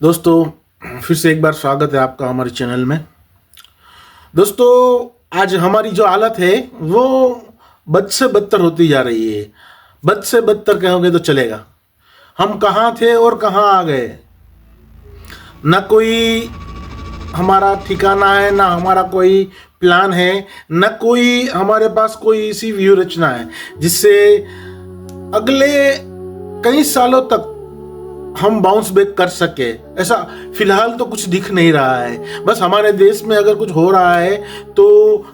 दोस्तों फिर से एक बार स्वागत है आपका हमारे चैनल में। दोस्तों आज हमारी जो हालत है वो बद से बदतर होती जा रही है। बद से बदतर कहोगे तो चलेगा। हम कहाँ थे और कहाँ आ गए, न कोई हमारा ठिकाना है, ना हमारा कोई प्लान है, न कोई हमारे पास कोई ऐसी व्यू रचना है जिससे अगले कई सालों तक हम बाउंस बैक कर सके। ऐसा फिलहाल तो कुछ दिख नहीं रहा है। बस हमारे देश में अगर कुछ हो रहा है तो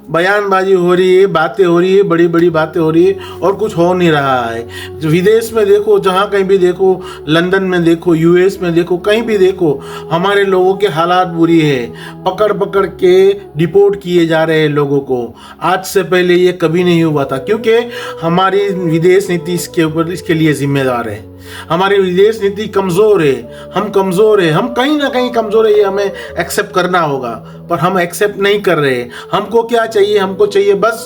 बयानबाजी हो रही है, बातें हो रही है, बड़ी बड़ी बातें हो रही है और कुछ हो नहीं रहा है। विदेश में देखो, जहाँ कहीं भी देखो, लंदन में देखो, यूएस में देखो, कहीं भी देखो, हमारे लोगों के हालात बुरी है। पकड़ पकड़ के डिपोर्ट किए जा रहे हैं लोगों को। आज से पहले ये कभी नहीं हुआ था, क्योंकि हमारी विदेश नीति इसके लिए जिम्मेदार है। हमारी विदेश नीति कमजोर है, हम कमजोर है, हम कहीं ना कहीं कमजोर है, ये हमें एक्सेप्ट करना होगा, पर हम एक्सेप्ट नहीं कर रहे। हमको क्या चाहिए? हमको चाहिए बस,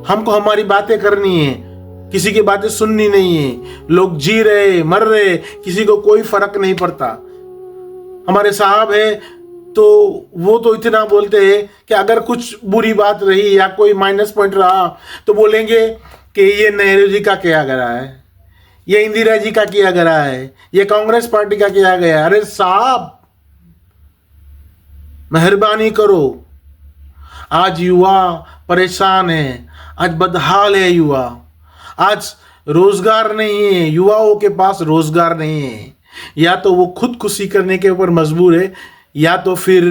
हमको हमारी बातें करनी है, किसी की बातें सुननी नहीं है। लोग जी रहे, मर रहे, किसी को कोई फर्क नहीं पड़ता। हमारे साहब है तो वो तो इतना बोलते हैं कि अगर कुछ बुरी बात रही या कोई माइनस पॉइंट रहा तो बोलेंगे कि ये नेहरू जी का किया गया है, ये इंदिरा जी का किया गया है, ये कांग्रेस पार्टी का किया गया। अरे साहब मेहरबानी करो। आज युवा परेशान है, आज बदहाल है युवा। आज रोजगार नहीं है, युवाओं के पास रोजगार नहीं है। या तो वो खुदकुशी करने के ऊपर मजबूर है, या तो फिर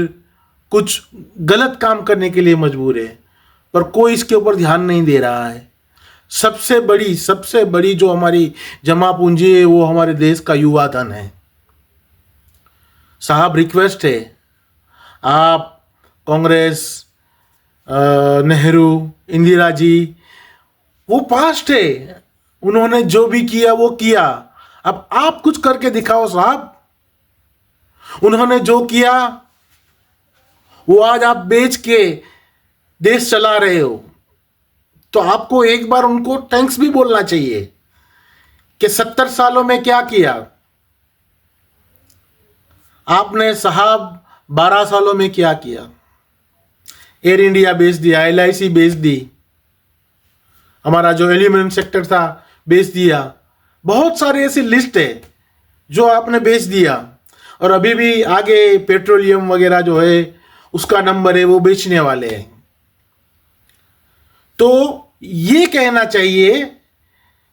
कुछ गलत काम करने के लिए मजबूर है, पर कोई इसके ऊपर ध्यान नहीं दे रहा है। सबसे बड़ी जो हमारी जमा पूंजी है वो हमारे देश का युवा धन है। साहब रिक्वेस्ट है, आप कांग्रेस, नेहरू, इंदिरा जी, वो पास्ट है, उन्होंने जो भी किया वो किया। अब आप कुछ करके दिखाओ साहब। उन्होंने जो किया वो आज आप बेच के देश चला रहे हो, तो आपको एक बार उनको थैंक्स भी बोलना चाहिए कि 70 सालों में क्या किया आपने साहब, 12 सालों में क्या किया। एयर इंडिया बेच दिया, LIC बेच दी, हमारा जो एल्यूमिनियम सेक्टर था बेच दिया। बहुत सारे ऐसी लिस्ट है जो आपने बेच दिया, और अभी भी आगे पेट्रोलियम वगैरह जो है उसका नंबर है, वो बेचने वाले हैं। तो ये कहना चाहिए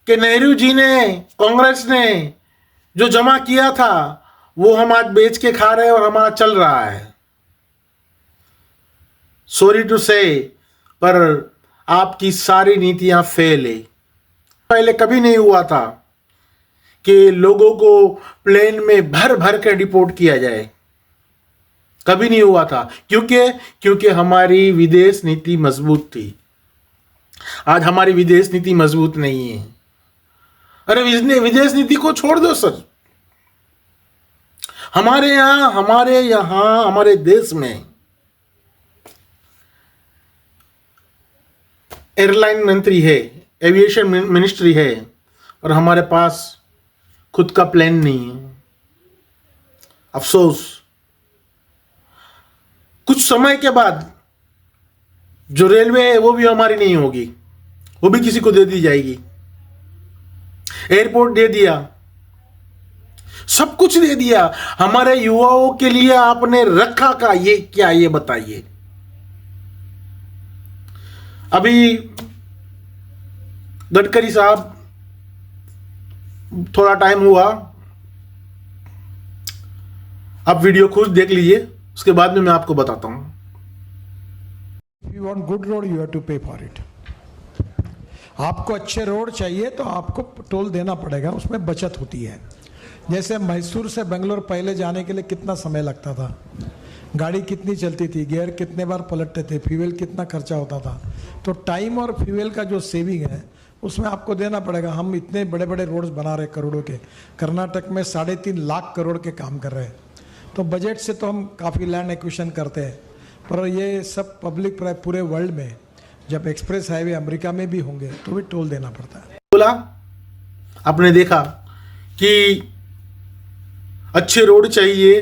कि नेहरू जी ने, कांग्रेस ने जो जमा किया था वो हम आज बेच के खा रहे हैं और हमारा चल रहा है। सॉरी टू से, पर आपकी सारी नीतियां फेल है। पहले कभी नहीं हुआ था कि लोगों को प्लेन में भर भर के डिपोर्ट किया जाए, कभी नहीं हुआ था। क्योंकि हमारी विदेश नीति मजबूत थी। आज हमारी विदेश नीति मजबूत नहीं है। अरे विदेश नीति को छोड़ दो सर। हमारे यहां हमारे देश में एयरलाइन मंत्री है, एविएशन मिनिस्ट्री है, और हमारे पास खुद का प्लेन नहीं है। अफसोस, कुछ समय के बाद जो रेलवे है वो भी हमारी नहीं होगी, वो भी किसी को दे दी जाएगी। एयरपोर्ट दे दिया, सब कुछ दे दिया। हमारे युवाओं के लिए आपने रखा का ये क्या, ये बताइए। अभी गडकरी साहब, थोड़ा टाइम हुआ, आप वीडियो खुद देख लीजिए, उसके बाद में मैं आपको बताता हूं। If you want good road, you have to pay for it. आपको अच्छे रोड चाहिए तो आपको टोल देना पड़ेगा, उसमें बचत होती है। जैसे मैसूर से बेंगलोर पहले जाने के लिए कितना समय लगता था, गाड़ी कितनी चलती थी, गियर कितने बार पलटते थे, फ्यूल कितना खर्चा होता था। तो टाइम और फ्यूल का जो सेविंग है उसमें आपको देना पड़ेगा। हम इतने बड़े बड़े रोड्स बना रहे करोड़ों के, कर्नाटक में 3.5 लाख करोड़ के काम कर रहे हैं। तो बजट से तो हम काफ़ी लैंड एक्विजिशन करते हैं, पर ये सब पब्लिक पूरे वर्ल्ड में जब एक्सप्रेस हाईवे अमेरिका में भी होंगे तो भी टोल देना पड़ता है। बोला आपने देखा कि अच्छे रोड चाहिए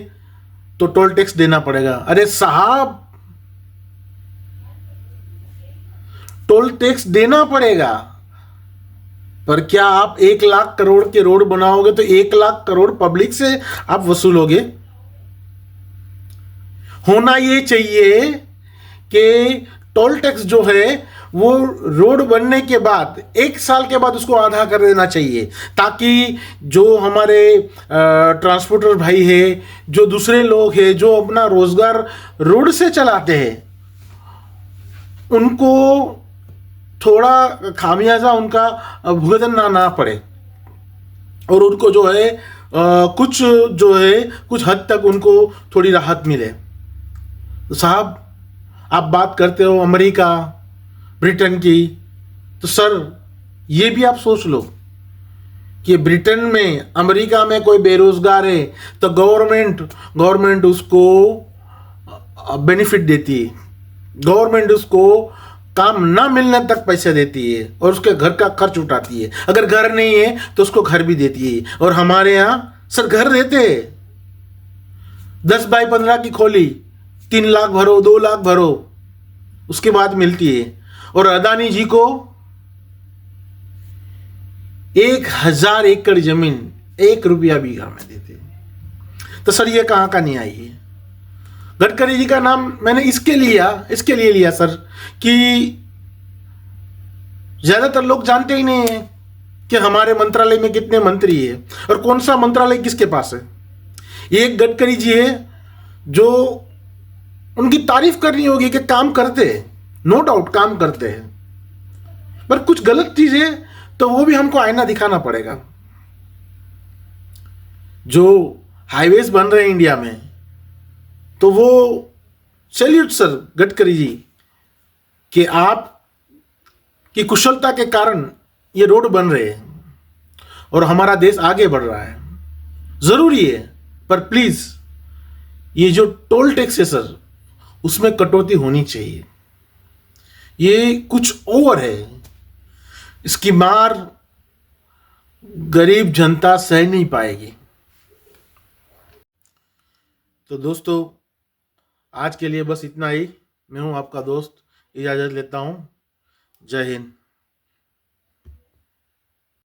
तो टोल टैक्स देना पड़ेगा। अरे साहब, टोल टैक्स देना पड़ेगा, पर क्या आप 1 लाख करोड़ के रोड बनाओगे तो 1 लाख करोड़ पब्लिक से आप वसूलोगे? होना ये चाहिए कि टोल टैक्स जो है वो रोड बनने के बाद 1 साल के बाद उसको आधा कर देना चाहिए, ताकि जो हमारे ट्रांसपोर्टर भाई है, जो दूसरे लोग हैं जो अपना रोजगार रोड से चलाते हैं, उनको थोड़ा खामियाजा उनका भुगतना ना पड़े, और उनको जो है कुछ जो है कुछ हद तक उनको थोड़ी राहत मिले। तो साहब, आप बात करते हो अमेरिका ब्रिटेन की, तो सर ये भी आप सोच लो कि ब्रिटेन में, अमेरिका में कोई बेरोजगार है तो गवर्नमेंट उसको बेनिफिट देती है, गवर्नमेंट उसको काम ना मिलने तक पैसे देती है और उसके घर का खर्च उठाती है। अगर घर नहीं है तो उसको घर भी देती है। और हमारे यहाँ सर घर देते हैं, 10 बाई 15 की खोली, 3 लाख भरो, 2 लाख भरो, उसके बाद मिलती है। और अदानी जी को 1000 एकड़ जमीन 1 रुपया बीघा में देते हैं। तो सर ये कहाँ का न्याय है? गडकरी जी का नाम मैंने इसके लिए लिया सर कि ज्यादातर लोग जानते ही नहीं है कि हमारे मंत्रालय में कितने मंत्री है और कौन सा मंत्रालय किसके पास है। एक गडकरी जी है जो उनकी तारीफ करनी होगी कि काम करते हैं, नो डाउट काम करते हैं, पर कुछ गलत चीज है तो वो भी हमको आईना दिखाना पड़ेगा। जो हाईवेज बन रहे हैं इंडिया में, तो वो सैल्यूट सर गडकरी जी कि आप की कुशलता के कारण ये रोड बन रहे हैं और हमारा देश आगे बढ़ रहा है। जरूरी है, पर प्लीज ये जो टोल टैक्स है सर, उसमें कटौती होनी चाहिए। ये कुछ ओवर है, इसकी मार गरीब जनता सह नहीं पाएगी। तो दोस्तों, आज के लिए बस इतना ही। मैं हूं आपका दोस्त, इजाजत लेता हूं। जय हिंद।